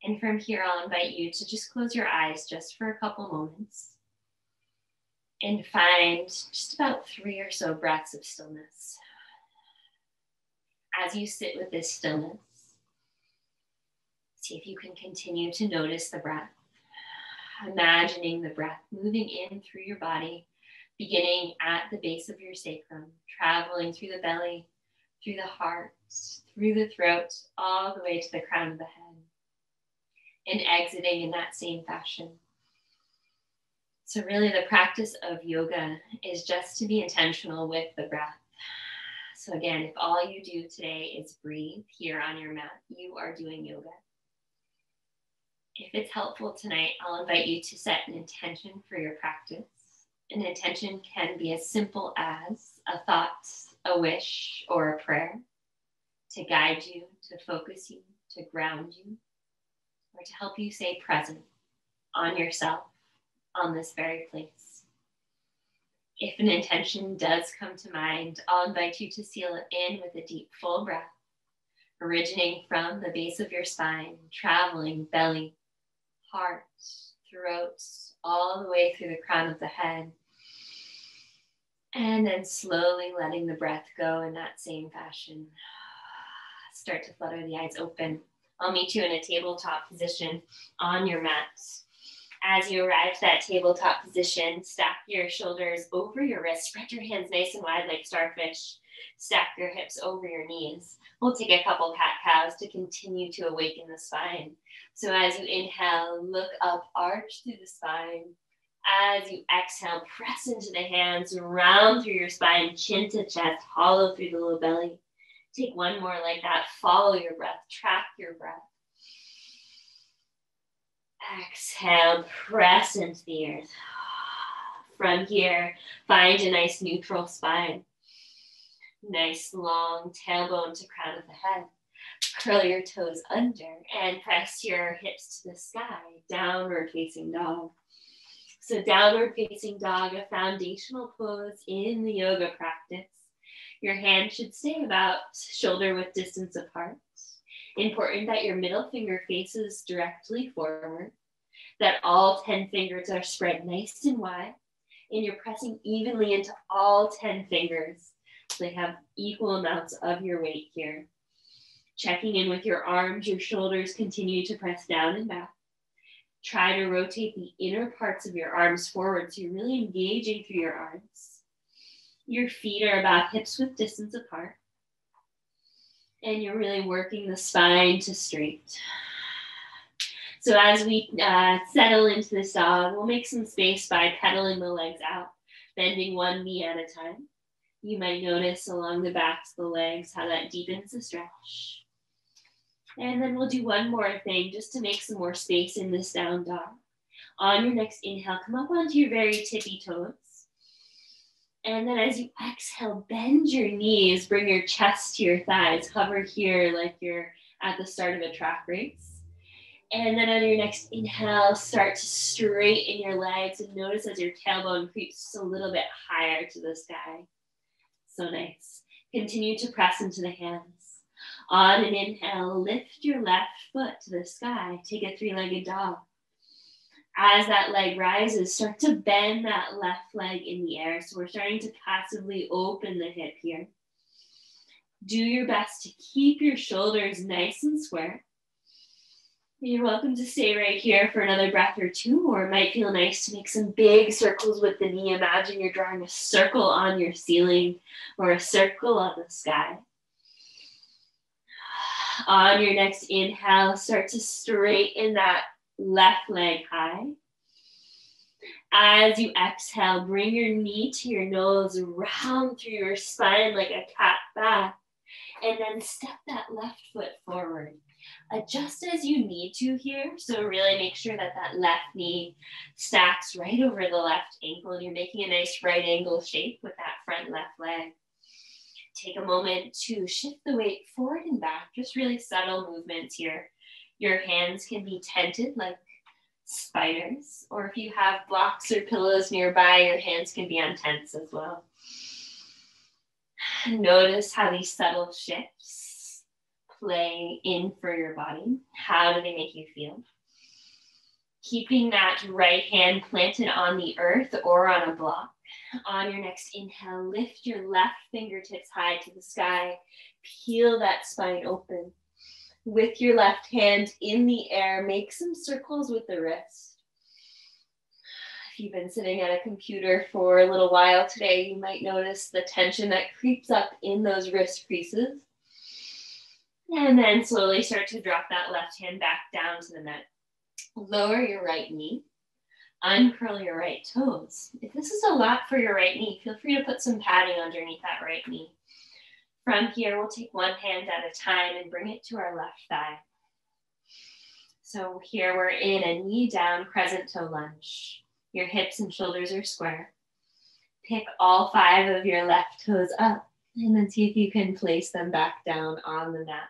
And from here, I'll invite you to just close your eyes just for a couple moments and find just about 3 or so breaths of stillness. As you sit with this stillness, see if you can continue to notice the breath, imagining the breath moving in through your body, beginning at the base of your sacrum, traveling through the belly, through the heart, through the throat, all the way to the crown of the head, and exiting in that same fashion. So really the practice of yoga is just to be intentional with the breath. So again, if all you do today is breathe here on your mat, you are doing yoga. If it's helpful tonight, I'll invite you to set an intention for your practice. An intention can be as simple as a thought, a wish, or a prayer to guide you, to focus you, to ground you, or to help you stay present on yourself, on this very place. If an intention does come to mind, I'll invite you to seal it in with a deep, full breath, originating from the base of your spine, traveling belly, heart, throat, all the way through the crown of the head. And then slowly letting the breath go in that same fashion. Start to flutter the eyes open. I'll meet you in a tabletop position on your mat. As you arrive to that tabletop position, stack your shoulders over your wrists, spread your hands nice and wide like starfish. Stack your hips over your knees. We'll take a couple cat-cows to continue to awaken the spine. So as you inhale, look up, arch through the spine. As you exhale, press into the hands, round through your spine, chin to chest, hollow through the low belly. Take one more like that. Follow your breath, track your breath. Exhale, press into the earth. From here, find a nice neutral spine. Nice long tailbone to crown of the head. Curl your toes under and press your hips to the sky. Downward facing dog. So downward facing dog, a foundational pose in the yoga practice. Your hand should stay about shoulder width distance apart. Important that your middle finger faces directly forward, that all 10 fingers are spread nice and wide, and you're pressing evenly into all 10 fingers. So they have equal amounts of your weight here. Checking in with your arms, your shoulders continue to press down and back. Try to rotate the inner parts of your arms forward so you're really engaging through your arms. Your feet are about hips width distance apart. And you're really working the spine to straight. So as we settle into this dog, we'll make some space by pedaling the legs out, bending one knee at a time. You might notice along the backs of the legs how that deepens the stretch. And then we'll do one more thing just to make some more space in this down dog. On your next inhale, come up onto your very tippy toes. And then as you exhale, bend your knees, bring your chest to your thighs, hover here like you're at the start of a track race. And then on your next inhale, start to straighten your legs and notice as your tailbone creeps just a little bit higher to the sky. So nice. Continue to press into the hands. On an inhale, lift your left foot to the sky. Take a three-legged dog. As that leg rises, start to bend that left leg in the air. So we're starting to passively open the hip here. Do your best to keep your shoulders nice and square. You're welcome to stay right here for another breath or two, or it might feel nice to make some big circles with the knee. Imagine you're drawing a circle on your ceiling or a circle on the sky. On your next inhale, start to straighten that left leg high. As you exhale, bring your knee to your nose, round through your spine like a cat back, and then step that left foot forward. Adjust as you need to here, so really make sure that that left knee stacks right over the left ankle, and you're making a nice right angle shape with that front left leg. Take a moment to shift the weight forward and back, just really subtle movements here. Your hands can be tented like spiders, or if you have blocks or pillows nearby, your hands can be on tents as well. Notice how these subtle shifts play in for your body? How do they make you feel? Keeping that right hand planted on the earth or on a block. On your next inhale, lift your left fingertips high to the sky. Peel that spine open. With your left hand in the air, make some circles with the wrist. If you've been sitting at a computer for a little while today, you might notice the tension that creeps up in those wrist creases. And then slowly start to drop that left hand back down to the mat. Lower your right knee. Uncurl your right toes. If this is a lot for your right knee, feel free to put some padding underneath that right knee. From here, we'll take one hand at a time and bring it to our left thigh. So here we're in a knee down crescent toe lunge. Your hips and shoulders are square. Pick all 5 of your left toes up and then see if you can place them back down on the mat.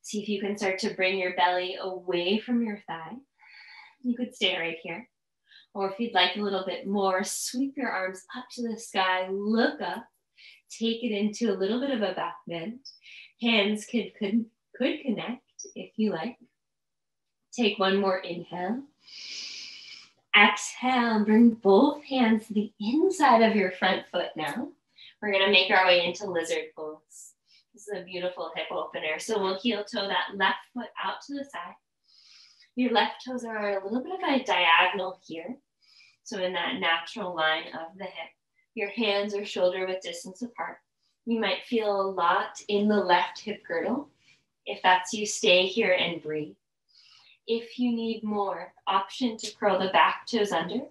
See if you can start to bring your belly away from your thigh. You could stay right here. Or if you'd like a little bit more, sweep your arms up to the sky, look up, take it into a little bit of a back bend. Hands could connect if you like. Take one more inhale. Exhale, bring both hands to the inside of your front foot now. We're gonna make our way into lizard pose. This is a beautiful hip opener. So we'll heel toe that left foot out to the side. Your left toes are a little bit of a diagonal here. So in that natural line of the hip. Your hands are shoulder width distance apart. You might feel a lot in the left hip girdle. If that's you, stay here and breathe. If you need more, option to curl the back toes under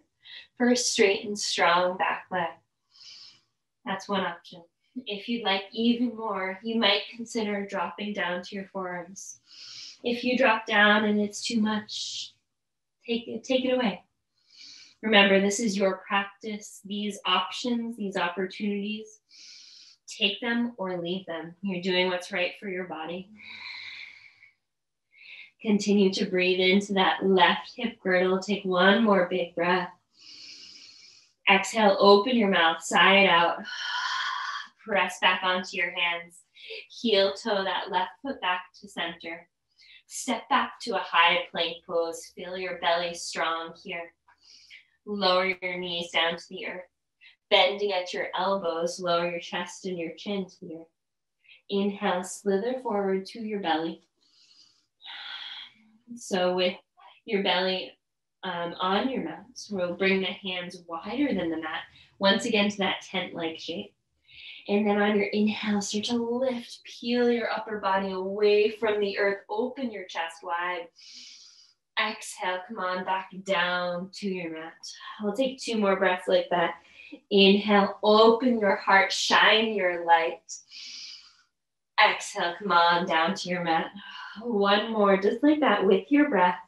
for a straight and strong back leg. That's one option. If you'd like even more, you might consider dropping down to your forearms. If you drop down and it's too much, take it away. Remember, this is your practice. These options, these opportunities, take them or leave them. You're doing what's right for your body. Continue to breathe into that left hip girdle. Take one more big breath. Exhale, open your mouth, side out. Press back onto your hands. Heel toe that left foot back to center. Step back to a high plank pose. Feel your belly strong here. Lower your knees down to the earth. Bending at your elbows, lower your chest and your chin to the earth. Inhale, slither forward to your belly. So with your belly on your mat, we'll bring the hands wider than the mat, once again to that tent-like shape. And then on your inhale, start to lift, peel your upper body away from the earth, open your chest wide. Exhale, come on back down to your mat. We'll take 2 more breaths like that. Inhale, open your heart, shine your light. Exhale, come on down to your mat. One more, just like that with your breath.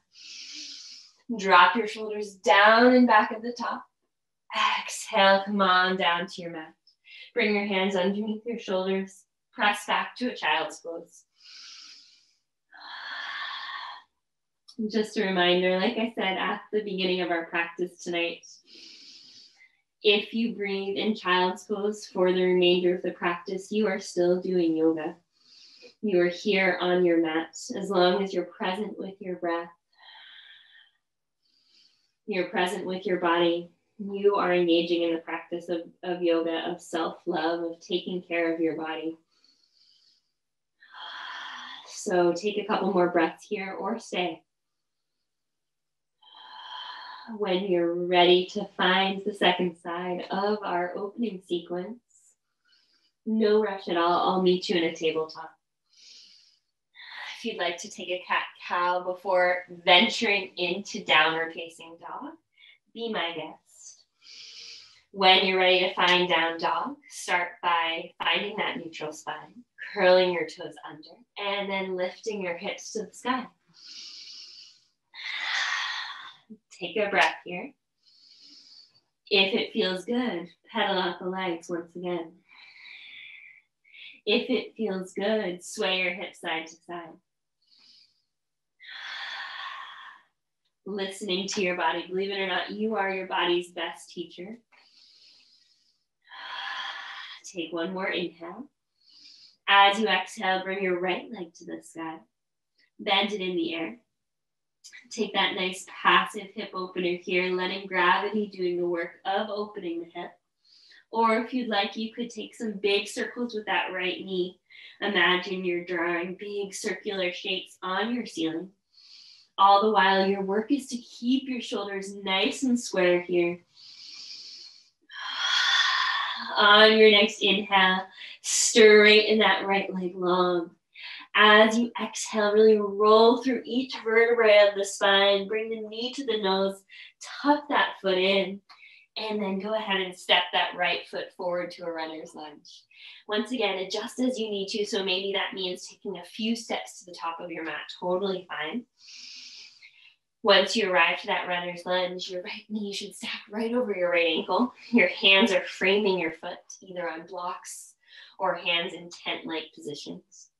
Drop your shoulders down and back at the top. Exhale, come on down to your mat. Bring your hands underneath your shoulders. Press back to a child's pose. Just a reminder, like I said at the beginning of our practice tonight, if you breathe in child's pose for the remainder of the practice, you are still doing yoga. You are here on your mat as long as you're present with your breath. You're present with your body. You are engaging in the practice of yoga, of self-love, of taking care of your body. So take a couple more breaths here or stay. When you're ready to find the second side of our opening sequence, no rush at all. I'll meet you in a tabletop. If you'd like to take a cat-cow before venturing into downward facing dog, be my guest. When you're ready to find down dog, start by finding that neutral spine, curling your toes under, and then lifting your hips to the sky. Take a breath here. If it feels good, pedal out the legs once again. If it feels good, sway your hips side to side. Listening to your body. Believe it or not, you are your body's best teacher. Take one more inhale. As you exhale, bring your right leg to the sky. Bend it in the air. Take that nice passive hip opener here, letting gravity doing the work of opening the hip. Or if you'd like, you could take some big circles with that right knee. Imagine you're drawing big circular shapes on your ceiling. All the while, your work is to keep your shoulders nice and square here. On your next inhale, straighten that right leg long. As you exhale, really roll through each vertebrae of the spine. Bring the knee to the nose. Tuck that foot in. And then go ahead and step that right foot forward to a runner's lunge. Once again, adjust as you need to. So maybe that means taking a few steps to the top of your mat. Totally fine. Once you arrive to that runner's lunge, your right knee should stack right over your right ankle. Your hands are framing your foot, either on blocks or hands in tent-like positions.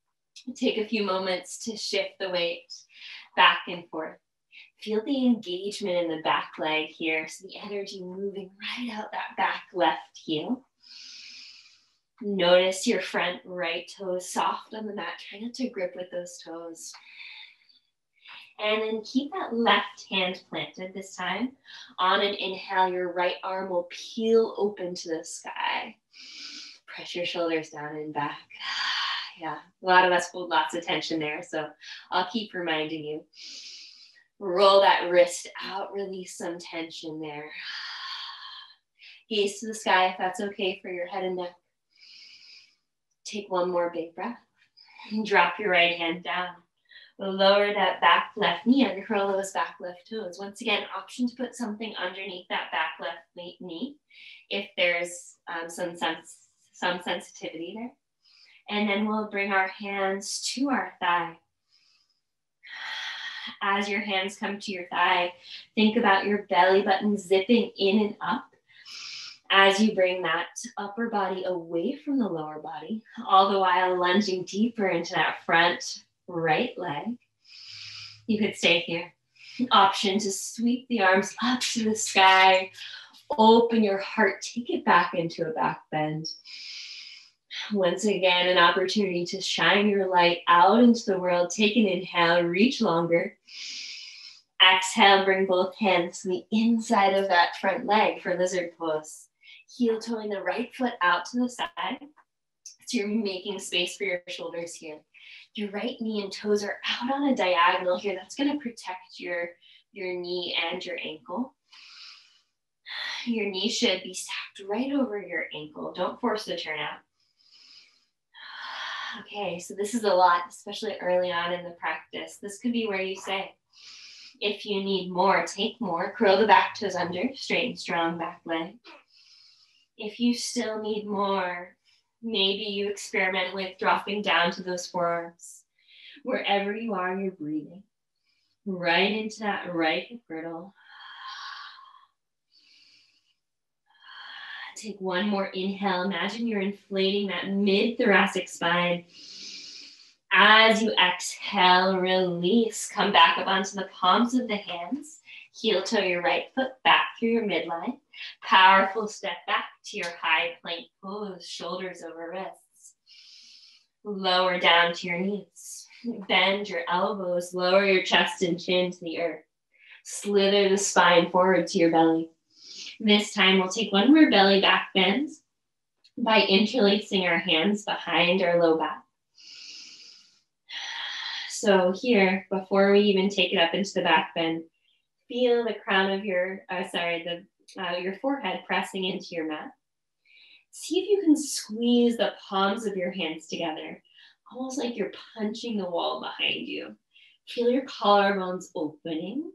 Take a few moments to shift the weight back and forth. Feel the engagement in the back leg here, so the energy moving right out that back left heel. Notice your front right toes soft on the mat. Try not to grip with those toes. And then keep that left hand planted this time. On an inhale, your right arm will peel open to the sky. Press your shoulders down and back. Yeah, a lot of us hold lots of tension there, so I'll keep reminding you. Roll that wrist out, release some tension there. Gaze to the sky if that's okay for your head and neck. Take one more big breath. Drop your right hand down. Lower that back left knee, uncurl those back left toes. Once again, option to put something underneath that back left knee if there's some sensitivity there. And then we'll bring our hands to our thigh. As your hands come to your thigh, think about your belly button zipping in and up as you bring that upper body away from the lower body, all the while lunging deeper into that front right leg. You could stay here. Option to sweep the arms up to the sky, open your heart, take it back into a back bend. Once again, an opportunity to shine your light out into the world. Take an inhale, reach longer. Exhale, bring both hands to the inside of that front leg for lizard pose. Heel toeing the right foot out to the side. So you're making space for your shoulders here. Your right knee and toes are out on a diagonal here. That's going to protect your knee and your ankle. Your knee should be stacked right over your ankle. Don't force the turn out. Okay, so this is a lot, especially early on in the practice. This could be where you say, if you need more, take more. Curl the back toes under, straight and strong back leg. If you still need more, maybe you experiment with dropping down to those forearms. Wherever you are, you're breathing right into that right hip girdle. Take one more inhale. Imagine you're inflating that mid-thoracic spine. As you exhale, release. Come back up onto the palms of the hands. Heel toe your right foot back through your midline. Powerful step back to your high plank pose, shoulders over wrists. Lower down to your knees. Bend your elbows, lower your chest and chin to the earth. Slither the spine forward to your belly. This time we'll take one more belly back bend by interlacing our hands behind our low back. So here, before we even take it up into the back bend, feel the crown of your forehead pressing into your mat. See if you can squeeze the palms of your hands together, almost like you're punching the wall behind you. Feel your collarbones opening.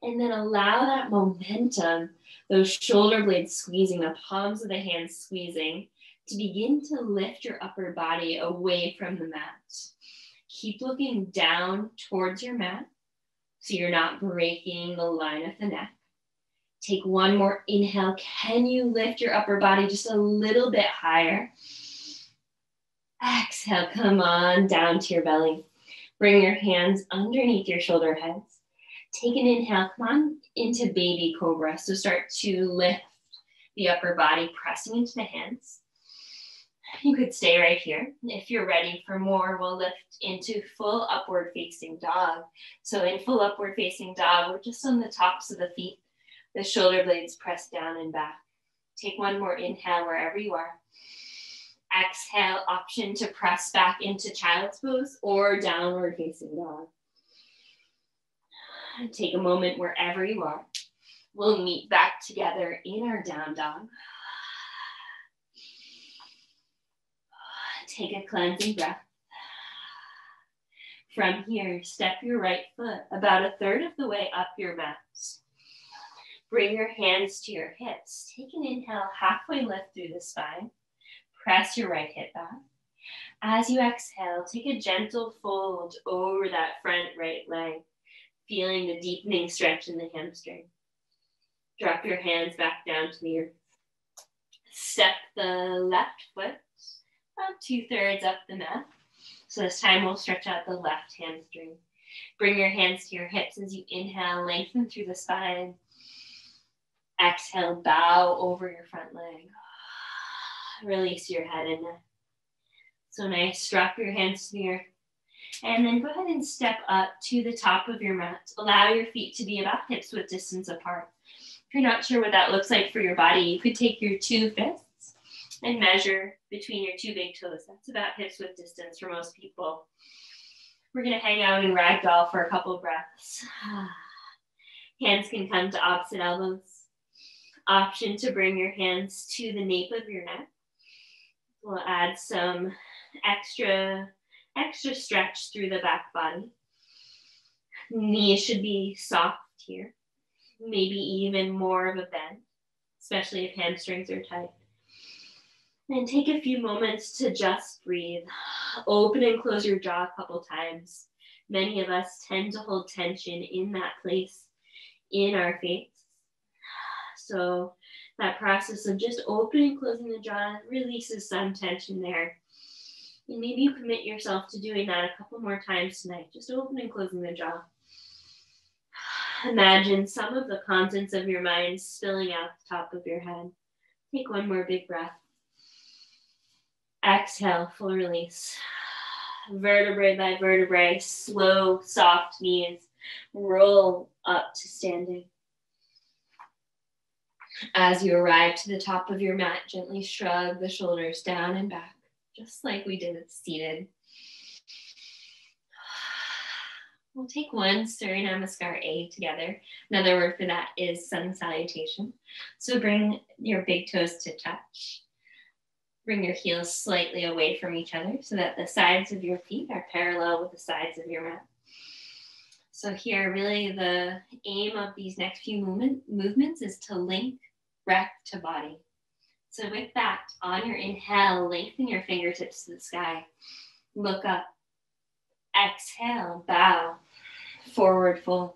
And then allow that momentum, those shoulder blades squeezing, the palms of the hands squeezing, to begin to lift your upper body away from the mat. Keep looking down towards your mat so you're not breaking the line of the neck. Take one more inhale. Can you lift your upper body just a little bit higher? Exhale, come on down to your belly. Bring your hands underneath your shoulder heads. Take an inhale, come on into baby cobra. So start to lift the upper body, pressing into the hands. You could stay right here. If you're ready for more, we'll lift into full upward facing dog. So in full upward facing dog, we're just on the tops of the feet, the shoulder blades pressed down and back. Take one more inhale wherever you are. Exhale, option to press back into child's pose or downward facing dog. Take a moment wherever you are. We'll meet back together in our down dog. Take a cleansing breath. From here, step your right foot about a third of the way up your mat. Bring your hands to your hips. Take an inhale, halfway lift through the spine. Press your right hip back. As you exhale, take a gentle fold over that front right leg, feeling the deepening stretch in the hamstring. Drop your hands back down to the earth. Step the left foot about 2/3 up the mat. So this time we'll stretch out the left hamstring. Bring your hands to your hips as you inhale, lengthen through the spine. Exhale, bow over your front leg. Release your head and neck. So nice, drop your hands to the earth. And then go ahead and step up to the top of your mat. Allow your feet to be about hips width distance apart. If you're not sure what that looks like for your body, you could take your 2 fists and measure between your 2 big toes. That's about hips width distance for most people. We're gonna hang out in ragdoll for a couple of breaths. Hands can come to opposite elbows. Option to bring your hands to the nape of your neck. We'll add some extra stretch through the back body. Knees should be soft here. Maybe even more of a bend, especially if hamstrings are tight. And take a few moments to just breathe. Open and close your jaw a couple times. Many of us tend to hold tension in that place in our face. So that process of just opening and closing the jaw releases some tension there. And maybe you commit yourself to doing that a couple more times tonight, just opening and closing the jaw. Imagine some of the contents of your mind spilling out the top of your head. Take one more big breath. Exhale, full release. Vertebrae by vertebrae, slow, soft knees. Roll up to standing. As you arrive to the top of your mat, gently shrug the shoulders down and back, just like we did seated. We'll take one Surya Namaskar A together. Another word for that is sun salutation. So bring your big toes to touch. Bring your heels slightly away from each other so that the sides of your feet are parallel with the sides of your mat. So here, really the aim of these next few movements is to link breath to body. So with that, on your inhale, lengthen your fingertips to the sky. Look up. Exhale, bow. Forward fold.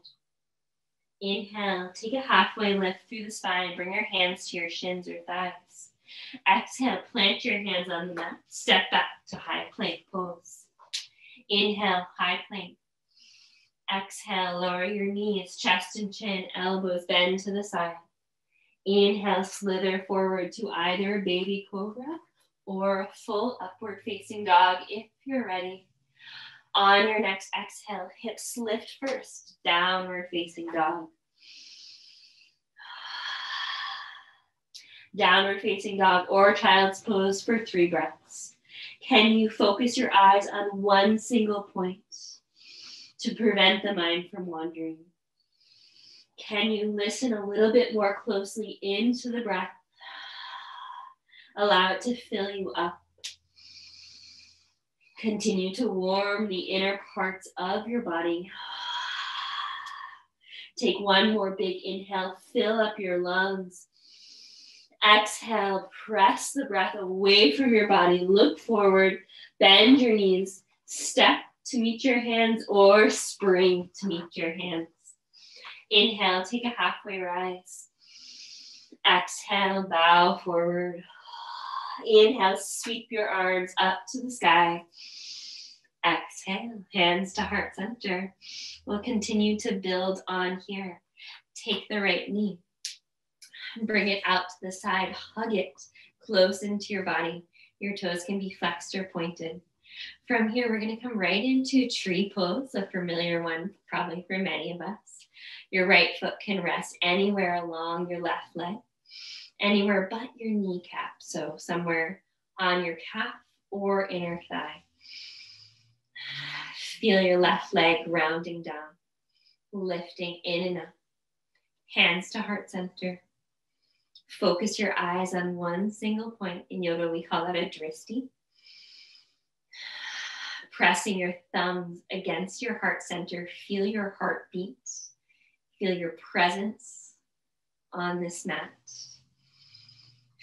Inhale, take a halfway lift through the spine. Bring your hands to your shins or thighs. Exhale, plant your hands on the mat. Step back to high plank pose. Inhale, high plank. Exhale, lower your knees, chest and chin, elbows bend to the side. Inhale, slither forward to either baby cobra or full upward facing dog if you're ready. On your next exhale, hips lift first, downward facing dog. Downward facing dog or child's pose for 3 breaths. Can you focus your eyes on one single point to prevent the mind from wandering? Can you listen a little bit more closely into the breath? Allow it to fill you up. Continue to warm the inner parts of your body. Take one more big inhale, fill up your lungs. Exhale, press the breath away from your body. Look forward, bend your knees, step to meet your hands or spring to meet your hands. Inhale, take a halfway rise. Exhale, bow forward. Inhale, sweep your arms up to the sky. Exhale, hands to heart center. We'll continue to build on here. Take the right knee. Bring it out to the side. Hug it close into your body. Your toes can be flexed or pointed. From here, we're going to come right into tree pose, a familiar one probably for many of us. Your right foot can rest anywhere along your left leg, anywhere but your kneecap. So somewhere on your calf or inner thigh. Feel your left leg rounding down, lifting in and up. Hands to heart center. Focus your eyes on one single point. In yoga, we call that a dristi. Pressing your thumbs against your heart center. Feel your heartbeat. Feel your presence on this mat.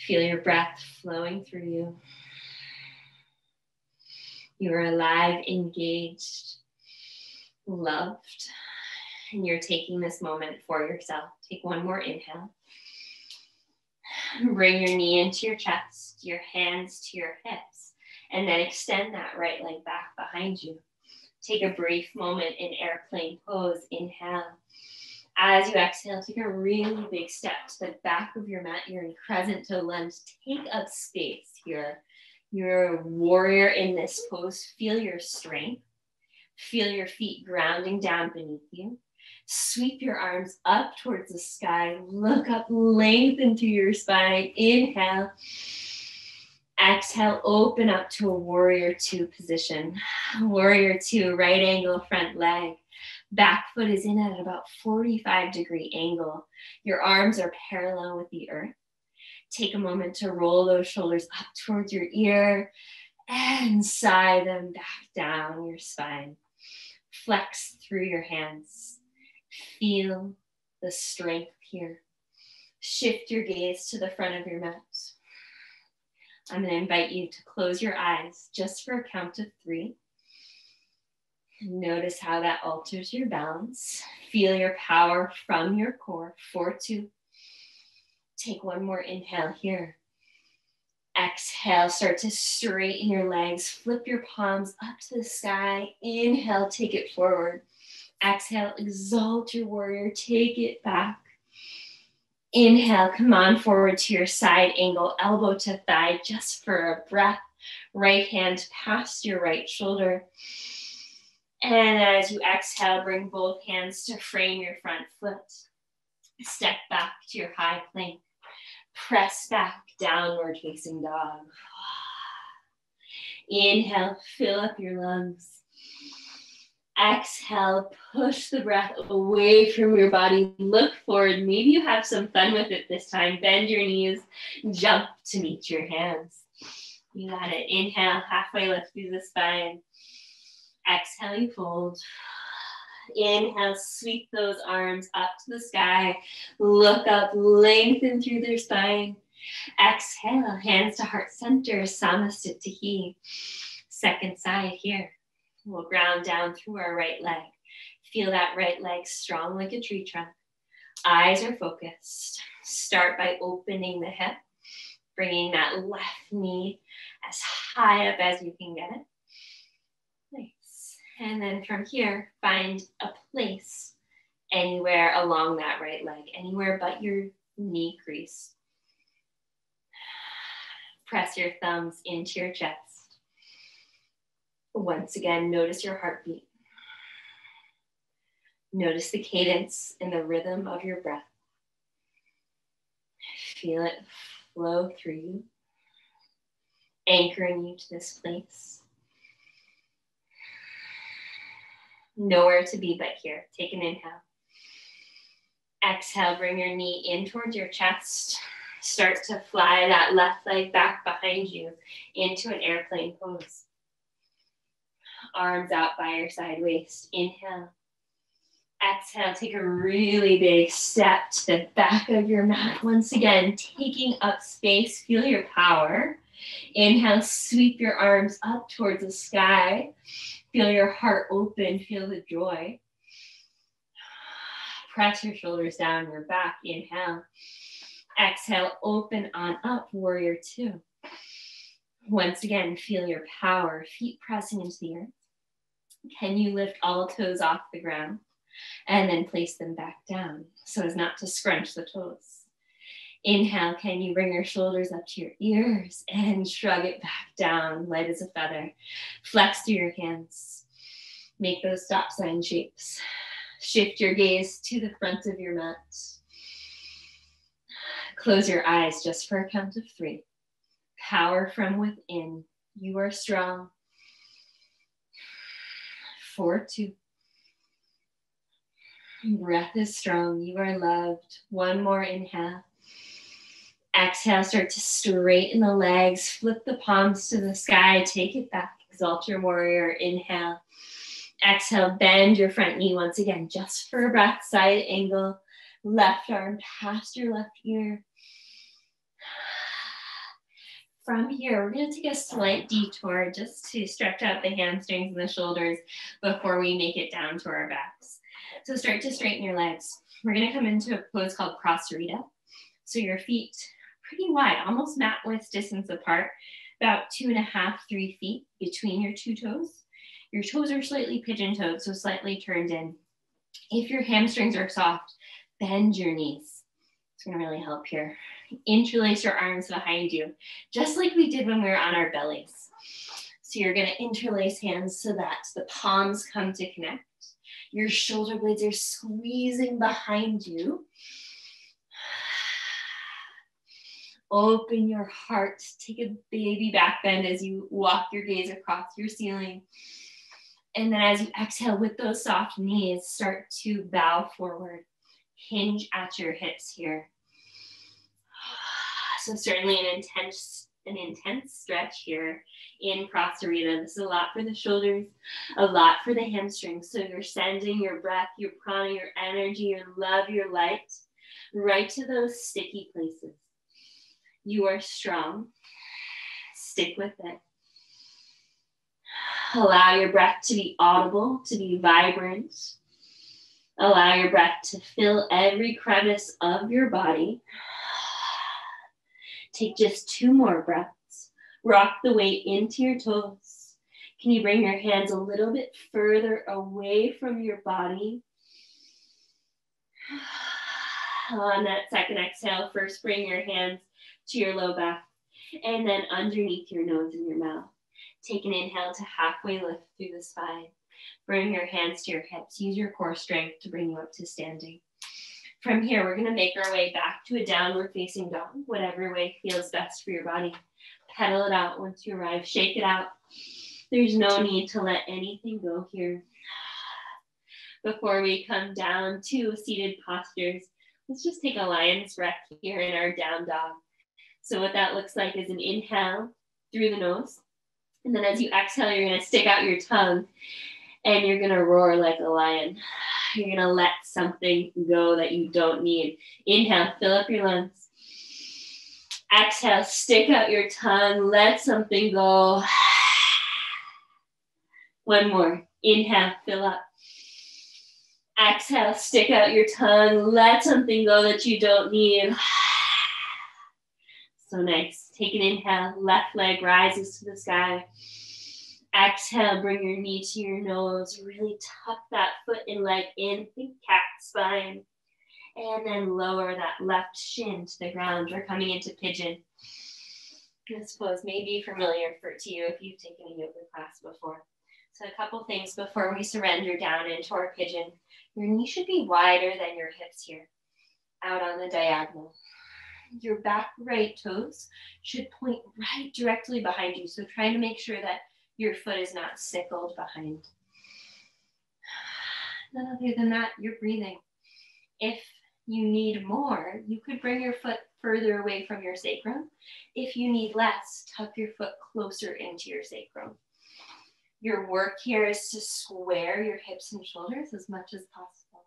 Feel your breath flowing through you. You are alive, engaged, loved, and you're taking this moment for yourself. Take one more inhale. Bring your knee into your chest, your hands to your hips, and then extend that right leg back behind you. Take a brief moment in airplane pose. Inhale. As you exhale, take a really big step to the back of your mat. You're in crescent toe lunge. Take up space here. You're a warrior in this pose. Feel your strength. Feel your feet grounding down beneath you. Sweep your arms up towards the sky. Look up, lengthen through your spine. Inhale. Exhale, open up to a warrior two position. Warrior two, right angle front leg. Back foot is in at about 45-degree angle. Your arms are parallel with the earth. Take a moment to roll those shoulders up towards your ear and sigh them back down your spine. Flex through your hands. Feel the strength here. Shift your gaze to the front of your mat. I'm going to invite you to close your eyes just for a count of 3. Notice how that alters your balance. Feel your power from your core. 4, 2. Take one more inhale here. Exhale, start to straighten your legs. Flip your palms up to the sky. Inhale, take it forward. Exhale, exalt your warrior. Take it back. Inhale, come on forward to your side angle, elbow to thigh, just for a breath. Right hand past your right shoulder. And as you exhale, bring both hands to frame your front foot. Step back to your high plank. Press back, downward facing dog. Inhale, fill up your lungs. Exhale, push the breath away from your body. Look forward. Maybe you have some fun with it this time. Bend your knees, jump to meet your hands. You got it. Inhale, halfway lift through the spine. Exhale, you fold. Inhale, sweep those arms up to the sky. Look up, lengthen through their spine. Exhale, hands to heart center, Samasthiti. Second side here. We'll ground down through our right leg. Feel that right leg strong like a tree trunk. Eyes are focused. Start by opening the hip, bringing that left knee as high up as you can get it. Nice. And then from here, find a place anywhere along that right leg, anywhere but your knee crease. Press your thumbs into your chest. Once again, notice your heartbeat. Notice the cadence and the rhythm of your breath. Feel it flow through you, anchoring you to this place. Nowhere to be but here. Take an inhale. Exhale, bring your knee in towards your chest. Start to fly that left leg back behind you into an airplane pose. Arms out by your side waist. Inhale. Exhale, take a really big step to the back of your mat. Once again, taking up space. Feel your power. Inhale, sweep your arms up towards the sky. Feel your heart open. Feel the joy. Press your shoulders down your back. Inhale. Exhale, open on up, warrior two. Once again, feel your power. Feet pressing into the earth. Can you lift all toes off the ground and then place them back down so as not to scrunch the toes? Inhale, can you bring your shoulders up to your ears and shrug it back down, light as a feather. Flex through your hands. Make those stop sign shapes. Shift your gaze to the front of your mat. Close your eyes just for a count of 3. Power from within. You are strong. 4, 2. Breath is strong. You are loved. 1 more inhale. Exhale, start to straighten the legs. Flip the palms to the sky. Take it back. Exalt your warrior. Inhale. Exhale, bend your front knee once again, just for a breath. Side angle. Left arm past your left ear. From here, we're going to take a slight detour just to stretch out the hamstrings and the shoulders before we make it down to our backs. So start to straighten your legs. We're going to come into a pose called Prasarita. So your feet pretty wide, almost mat width distance apart, about 2.5, 3 feet between your 2 toes. Your toes are slightly pigeon-toed, so slightly turned in. If your hamstrings are soft, bend your knees. It's going to really help here. Interlace your arms behind you, just like we did when we were on our bellies. So you're going to interlace hands so that the palms come to connect. Your shoulder blades are squeezing behind you. Open your heart. Take a baby back bend as you walk your gaze across your ceiling. And then as you exhale with those soft knees, start to bow forward. Hinge at your hips here. So certainly an intense stretch here in Prasarita. This is a lot for the shoulders, a lot for the hamstrings. So you're sending your breath, your prana, your energy, your love, your light, right to those sticky places. You are strong. Stick with it. Allow your breath to be audible, to be vibrant. Allow your breath to fill every crevice of your body. Take just 2 more breaths. Rock the weight into your toes. Can you bring your hands a little bit further away from your body? On that second exhale, first bring your hands to your low back and then underneath your nose and your mouth. Take an inhale to halfway lift through the spine. Bring your hands to your hips. Use your core strength to bring you up to standing. From here, we're going to make our way back to a downward facing dog, whatever way feels best for your body. Pedal it out once you arrive. Shake it out. There's no need to let anything go here. Before we come down to seated postures, let's just take a lion's breath here in our down dog. So what that looks like is an inhale through the nose. And then as you exhale, you're going to stick out your tongue and you're going to roar like a lion. You're going to let something go that you don't need. Inhale, fill up your lungs. Exhale, stick out your tongue, let something go. 1 more. Inhale, fill up. Exhale, stick out your tongue, let something go that you don't need. So nice. Take an inhale, left leg rises to the sky. Exhale, bring your knee to your nose. Really tuck that foot and leg in. Think cat spine. And then lower that left shin to the ground. We're coming into pigeon. This pose may be familiar to you if you've taken a yoga class before. So a couple things before we surrender down into our pigeon. Your knee should be wider than your hips here, out on the diagonal. Your back right toes should point right directly behind you. So try to make sure that your foot is not sickled behind. Then other than that, you're breathing. If you need more, you could bring your foot further away from your sacrum. If you need less, tuck your foot closer into your sacrum. Your work here is to square your hips and shoulders as much as possible.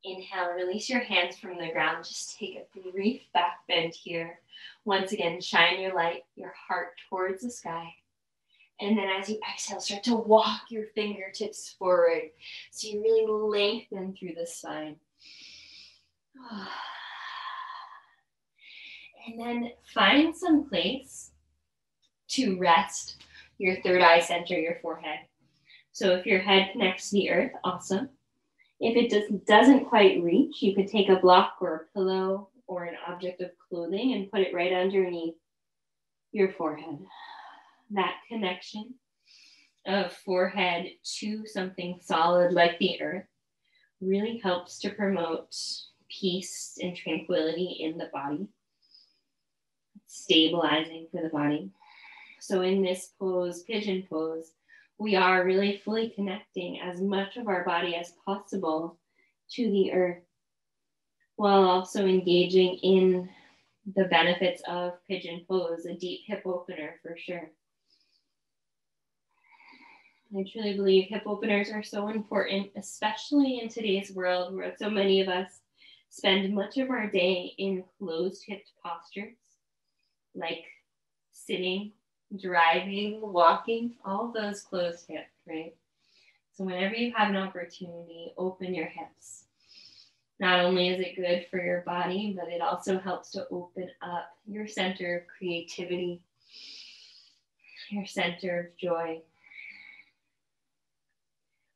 Inhale, release your hands from the ground. Just take a brief back bend here. Once again, shine your light, your heart towards the sky. And then as you exhale, start to walk your fingertips forward. So you really lengthen through the spine. And then find some place to rest your third eye center, your forehead. So if your head connects to the earth, awesome. If it doesn't quite reach, you could take a block or a pillow or an object of clothing and put it right underneath your forehead. That connection of forehead to something solid like the earth really helps to promote peace and tranquility in the body, stabilizing for the body. So in this pose, pigeon pose, we are really fully connecting as much of our body as possible to the earth, while also engaging in the benefits of pigeon pose, a deep hip opener for sure. I truly believe hip openers are so important, especially in today's world where so many of us spend much of our day in closed hipped postures, like sitting, driving, walking, all those closed hips, right? So whenever you have an opportunity, open your hips. Not only is it good for your body, but it also helps to open up your center of creativity, your center of joy.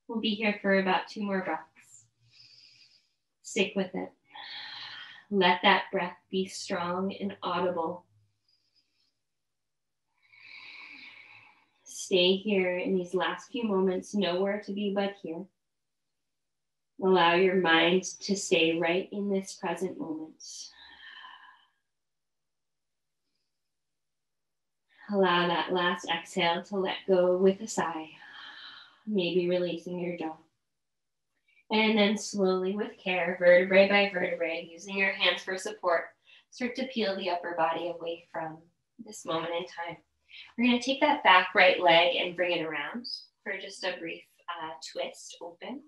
We'll be here for about 2 more breaths. Stick with it. Let that breath be strong and audible. Stay here in these last few moments, nowhere to be but here. Allow your mind to stay right in this present moment. Allow that last exhale to let go with a sigh, maybe releasing your jaw. And then slowly with care, vertebrae by vertebrae, using your hands for support, start to peel the upper body away from this moment in time. We're going to take that back right leg and bring it around for just a brief twist open.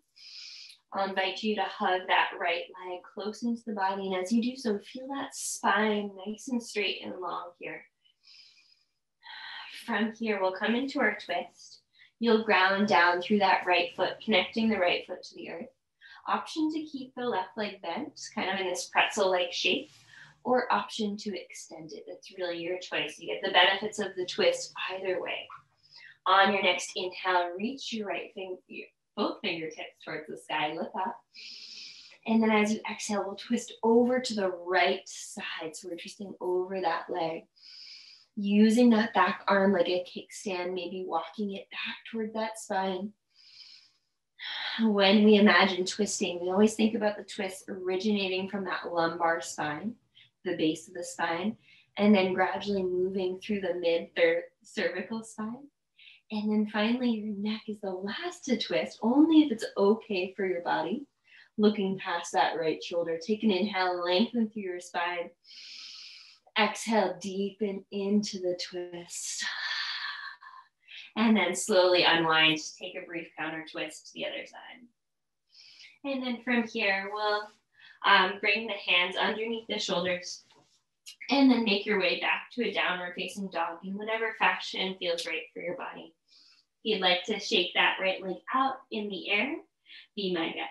I'll invite you to hug that right leg close into the body. And as you do so, feel that spine nice and straight and long here. From here, we'll come into our twist. You'll ground down through that right foot, connecting the right foot to the earth. Option to keep the left leg bent, kind of in this pretzel-like shape, or option to extend it. That's really your choice. You get the benefits of the twist either way. On your next inhale, reach your right finger, both fingertips towards the sky, look up. And then as you exhale, we'll twist over to the right side. So we're twisting over that leg. Using that back arm like a kickstand, maybe walking it back toward that spine. When we imagine twisting, we always think about the twist originating from that lumbar spine, the base of the spine, and then gradually moving through the mid-third cervical spine. And then finally, your neck is the last to twist, only if it's okay for your body. Looking past that right shoulder, take an inhale, lengthen through your spine. Exhale, deepen into the twist. And then slowly unwind, take a brief counter twist to the other side. And then from here, we'll bring the hands underneath the shoulders and then make your way back to a downward facing dog in whatever fashion feels right for your body. If you'd like to shake that right leg out in the air, be my guest.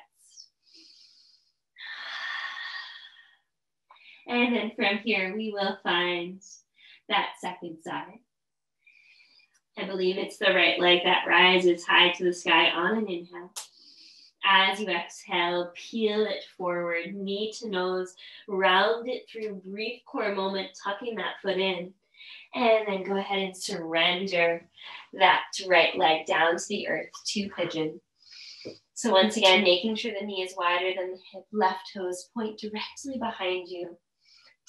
And then from here, we will find that second side. I believe it's the right leg that rises high to the sky on an inhale. As you exhale, peel it forward, knee to nose, round it through, brief core moment, tucking that foot in. And then go ahead and surrender that right leg down to the earth to pigeon. So once again, making sure the knee is wider than the hip, left toes point directly behind you.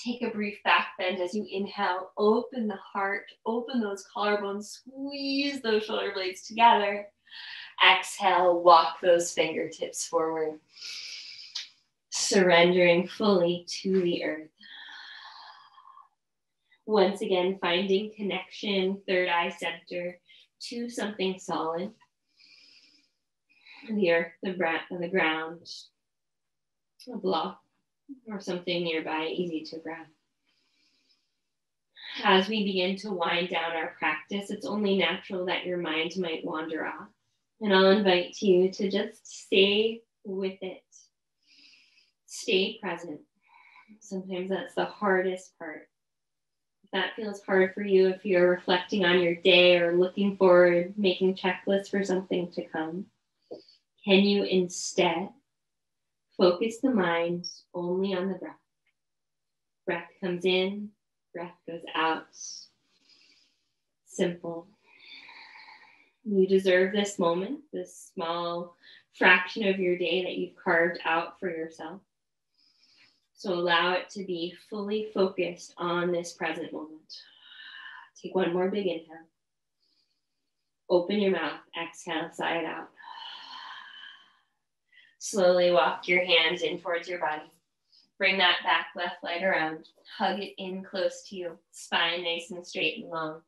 Take a brief back bend as you inhale, open the heart, open those collarbones, squeeze those shoulder blades together. Exhale, walk those fingertips forward, surrendering fully to the earth. Once again, finding connection, third eye center, to something solid. The earth, the ground, a block, or something nearby, easy to grab. As we begin to wind down our practice, it's only natural that your mind might wander off. And I'll invite you to just stay with it. Stay present. Sometimes that's the hardest part. If that feels hard for you, if you're reflecting on your day or looking forward, making checklists for something to come, can you instead focus the mind only on the breath? Breath comes in, breath goes out. Simple. You deserve this moment, this small fraction of your day that you've carved out for yourself. So allow it to be fully focused on this present moment. Take one more big inhale. Open your mouth, exhale, sigh it out. Slowly walk your hands in towards your body. Bring that back left leg around. Hug it in close to you. Spine nice and straight and long.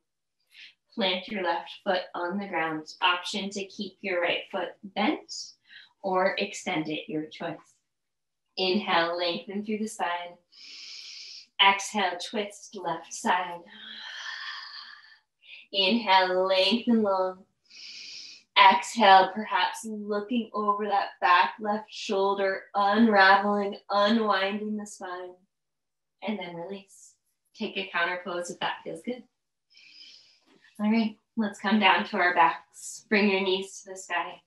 Plant your left foot on the ground. Option to keep your right foot bent or extend it, your choice. Inhale, lengthen through the spine. Exhale, twist left side. Inhale, lengthen long. Exhale, perhaps looking over that back left shoulder, unraveling, unwinding the spine. And then release. Take a counter pose if that feels good. All right, let's come down to our backs. Bring your knees to the sky.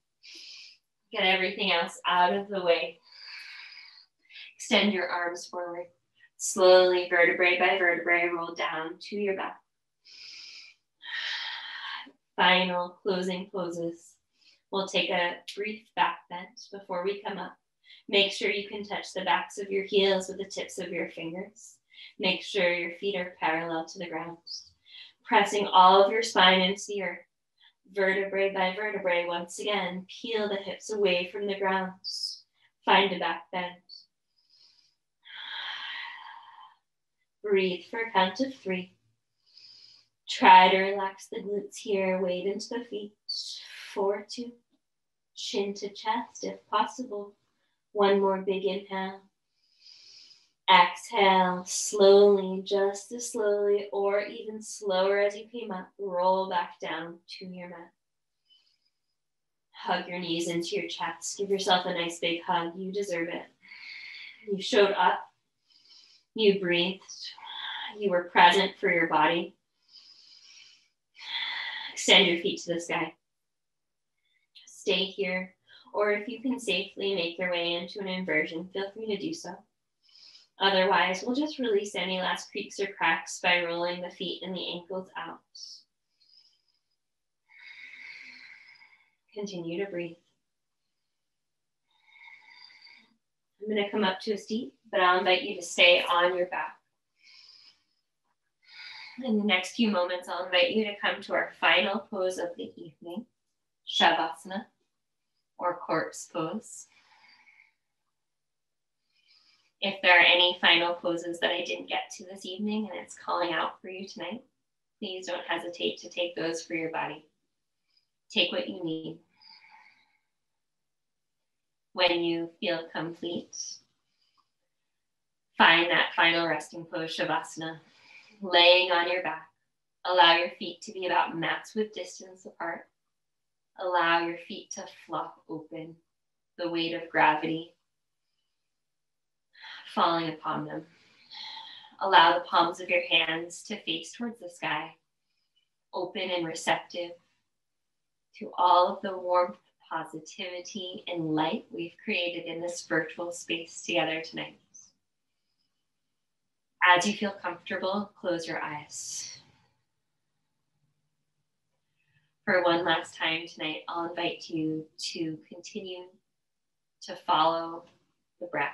Get everything else out of the way. Extend your arms forward. Slowly, vertebrae by vertebrae, roll down to your back. Final closing poses. We'll take a brief back bend before we come up. Make sure you can touch the backs of your heels with the tips of your fingers. Make sure your feet are parallel to the ground. Pressing all of your spine into the earth. Vertebrae by vertebrae, once again, peel the hips away from the ground. Find a back bend. Breathe for a count of 3. Try to relax the glutes here, weight into the feet. 4, 2, chin to chest if possible. One more big inhale. Exhale, slowly, just as slowly or even slower as you came up, roll back down to your mat. Hug your knees into your chest. Give yourself a nice big hug. You deserve it. You showed up. You breathed. You were present for your body. Extend your feet to the sky. Stay here, or if you can safely make your way into an inversion, feel free to do so. Otherwise, we'll just release any last creaks or cracks by rolling the feet and the ankles out. Continue to breathe. I'm going to come up to a seat, but I'll invite you to stay on your back. In the next few moments, I'll invite you to come to our final pose of the evening, Shavasana, or corpse pose. If there are any final poses that I didn't get to this evening and it's calling out for you tonight, please don't hesitate to take those for your body. Take what you need. When you feel complete, find that final resting pose, Shavasana. Laying on your back, allow your feet to be about mat's width distance apart. Allow your feet to flop open, the weight of gravity falling upon them. Allow the palms of your hands to face towards the sky, open and receptive to all of the warmth, positivity, and light we've created in this virtual space together tonight. As you feel comfortable, close your eyes. For one last time tonight, I'll invite you to continue to follow the breath.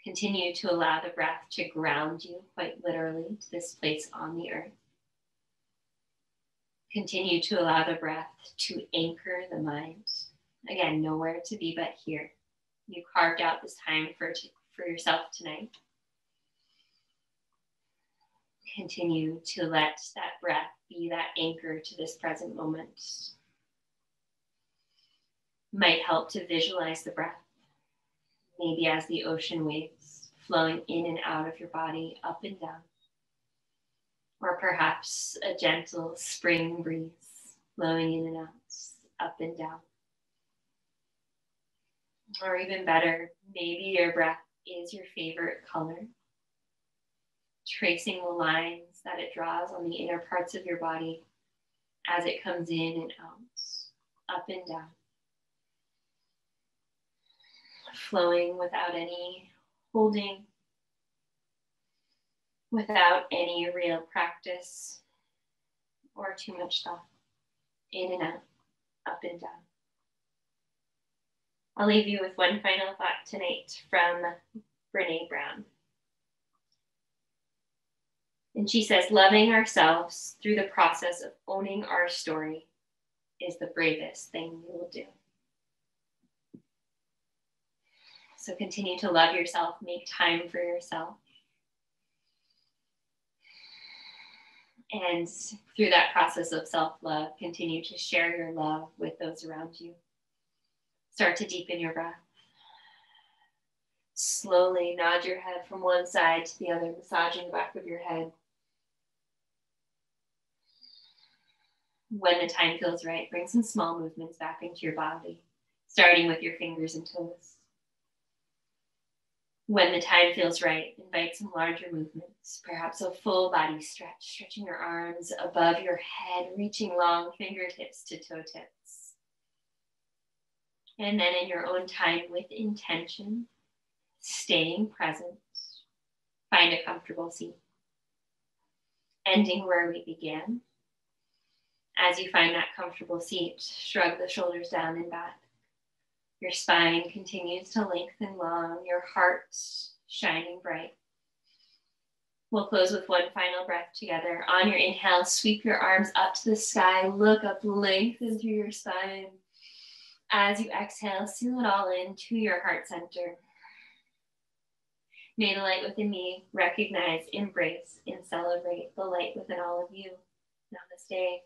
Continue to allow the breath to ground you quite literally to this place on the earth. Continue to allow the breath to anchor the mind. Again, nowhere to be but here. You carved out this time for yourself tonight. Continue to let that breath be that anchor to this present moment. Might help to visualize the breath, maybe as the ocean waves flowing in and out of your body, up and down. Or perhaps a gentle spring breeze flowing in and out, up and down. Or even better, maybe your breath is your favorite color. Tracing the lines that it draws on the inner parts of your body as it comes in and out, up and down. Flowing without any holding, without any real practice or too much thought. In and out, up and down. I'll leave you with one final thought tonight from Brene Brown. And she says, loving ourselves through the process of owning our story is the bravest thing we will do. So continue to love yourself, make time for yourself. And through that process of self-love, continue to share your love with those around you. Start to deepen your breath. Slowly nod your head from one side to the other, massaging the back of your head. When the time feels right, bring some small movements back into your body, starting with your fingers and toes. When the time feels right, invite some larger movements, perhaps a full body stretch, stretching your arms above your head, reaching long fingertips to toe tips. And then in your own time, with intention, staying present, find a comfortable seat. Ending where we began. As you find that comfortable seat, shrug the shoulders down and back. Your spine continues to lengthen long, your heart shining bright. We'll close with one final breath together. On your inhale, sweep your arms up to the sky, look up, lengthen through your spine. As you exhale, seal it all into your heart center. May the light within me recognize, embrace, and celebrate the light within all of you. Namaste.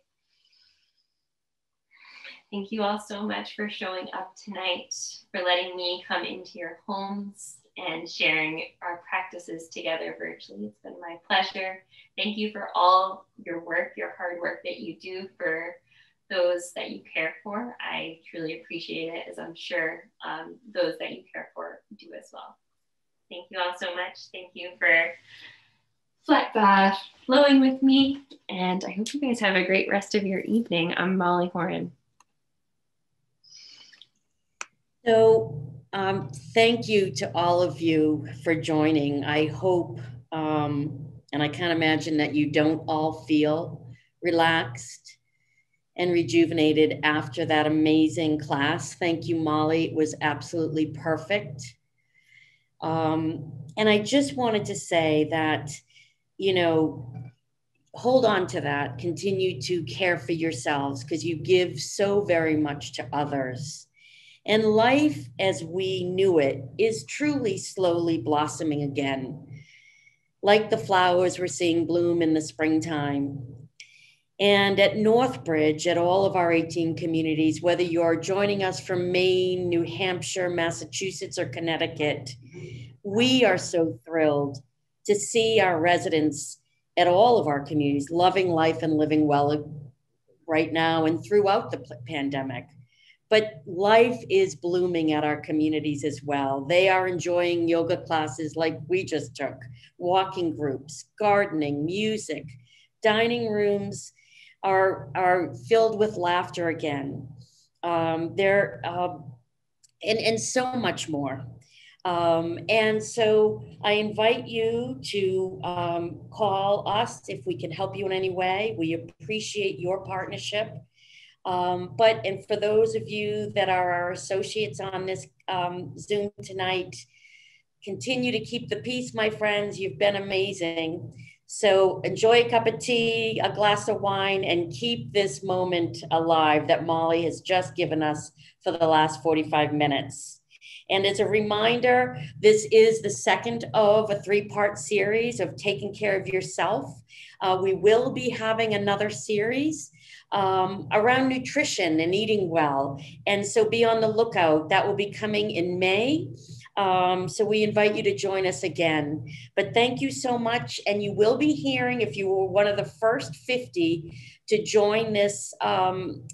Thank you all so much for showing up tonight, for letting me come into your homes and sharing our practices together virtually. It's been my pleasure. Thank you for all your work, your hard work that you do for those that you care for. I truly appreciate it, as I'm sure those that you care for do as well. Thank you all so much. Thank you for flowing with me, and I hope you guys have a great rest of your evening. I'm Molly Horan. So thank you to all of you for joining. I hope, and I can't imagine that you don't all feel relaxed and rejuvenated after that amazing class. Thank you, Molly. It was absolutely perfect. And I just wanted to say that, hold on to that. Continue to care for yourselves, because you give so very much to others. And life as we knew it is truly slowly blossoming again, like the flowers we're seeing bloom in the springtime. And at Northbridge, at all of our 18 communities, whether you're joining us from Maine, New Hampshire, Massachusetts, or Connecticut, we are so thrilled to see our residents at all of our communities loving life and living well right now and throughout the pandemic. But life is blooming at our communities as well. They are enjoying yoga classes like we just took, walking groups, gardening, music. Dining rooms are filled with laughter again. And so much more. And so I invite you to call us if we can help you in any way. We appreciate your partnership. And for those of you that are our associates on this Zoom tonight, continue to keep the peace, my friends. You've been amazing. So enjoy a cup of tea, a glass of wine, and keep this moment alive that Molly has just given us for the last 45 minutes. And as a reminder, this is the second of a 3-part series of taking care of yourself. We will be having another series around nutrition and eating well. And so be on the lookout. That will be coming in May. So we invite you to join us again. But thank you so much. And you will be hearing, if you were one of the first 50 to join this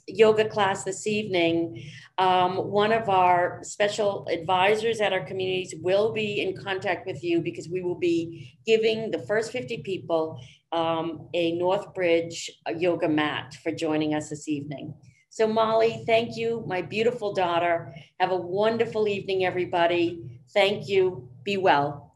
yoga class this evening, one of our special advisors at our communities will be in contact with you, because we will be giving the first 50 people a Northbridge yoga mat for joining us this evening. So Molly, thank you, my beautiful daughter. Have a wonderful evening, everybody. Thank you. Be well.